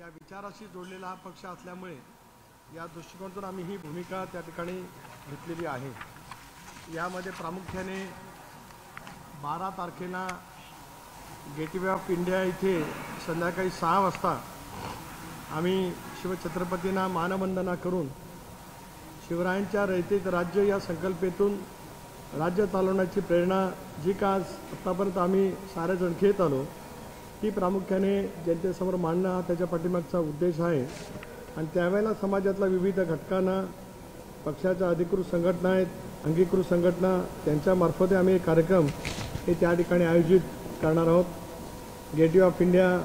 त्या विचाराशी जोडलेला हा पक्ष असल्यामुळे या दृष्टिकोनातून आम्ही ही भूमिका त्या ठिकाणी घेतलेली आहे। यामध्ये प्रामुख्याने 12 तारखेला गेटवे ऑफ इंडिया इथे संध्याकाळी 6 वाजता आम्ही शिवछत्रपतींना मानवंदना करून शिवरायांच्या रयतेत राज्य या संकल्पेतून राज्य चालवण्याची प्रेरणा जी का आज आत्तापर्यंत आम्ही सारेजण घेत आलो ती प्रामुख्याने जनतेसमोर मांडणं हा त्याच्या पाठीमागचा उद्देश आहे। आणि त्यावेळेला समाजातल्या विविध घटकांना पक्षाच्या अधिकृत संघटना आहेत, अंगीकृत संघटना त्यांच्यामार्फत आम्ही एक कार्यक्रम हे त्या ठिकाणी आयोजित करणार आहोत। गेटवे ऑफ इंडिया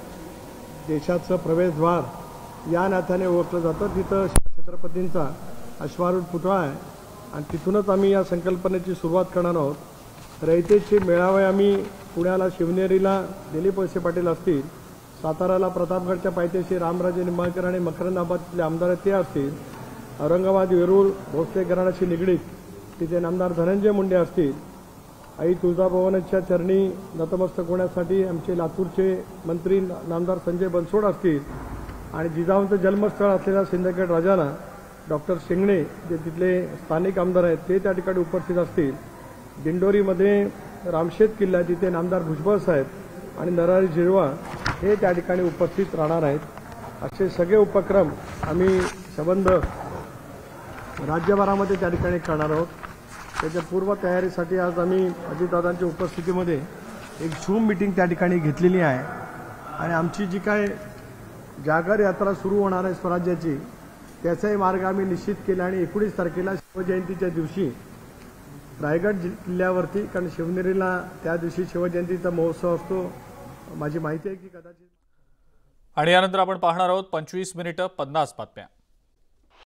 देशाचं प्रवेशद्वार या नात्याने ओळखलं जातं। तिथं छत्रपतींचा अश्वारूढ पुतळा आहे आणि तिथूनच आम्ही या संकल्पनेची सुरुवात करणार आहोत। रयतेचे मेळावे आम्ही पुण्याला शिवनेरीला दिलीप वळसे पाटील असतील, साताराला प्रतापगडच्या पायथ्याशी रामराजे निंबाळकर आणि मकरंदाबादचे आमदार ते असतील, औरंगाबाद वेरूळ भोसले घराण्याशी निगडीत तिथे नामदार धनंजय मुंडे असतील, आई तुळजाभवानीच्या चरणी नतमस्तक होण्यासाठी आमचे लातूरचे मंत्री नामदार संजय बनसोड असतील आणि जिजाऊंचं जन्मस्थळ असलेल्या सिंदखेड राजाला डॉक्टर शिंगणे जे तिथले स्थानिक आमदार आहेत ते त्या ठिकाणी उपस्थित असतील। दिंडोरीमध्ये रामशेत किल्ला तिथे नामदार भुजबळ साहेब आणि नरहरी झिरवा हे त्या ठिकाणी उपस्थित राहणार आहेत। असे सगळे उपक्रम आम्ही संबंध राज्यभरामध्ये त्या ठिकाणी करणार आहोत। त्याच्या पूर्व तयारीसाठी आज आम्ही अजितदादांच्या उपस्थितीमध्ये एक झूम मीटिंग त्या ठिकाणी घेतलेली आहे आणि आमची जी काय जागर यात्रा सुरू होणार आहे स्वराज्याची त्याचाही मार्ग आम्ही निश्चित केला आणि 19 तारखेला शिवजयंतीच्या दिवशी रायगड किल्ल्यावरती, कारण शिवनेरीला त्या दिवशी शिवजयंतीचा महोत्सव असतो, माझी माहिती आहे की कदाचित। आणि यानंतर आपण पाहणार आहोत 25 मिनिटं 50 बातम्या।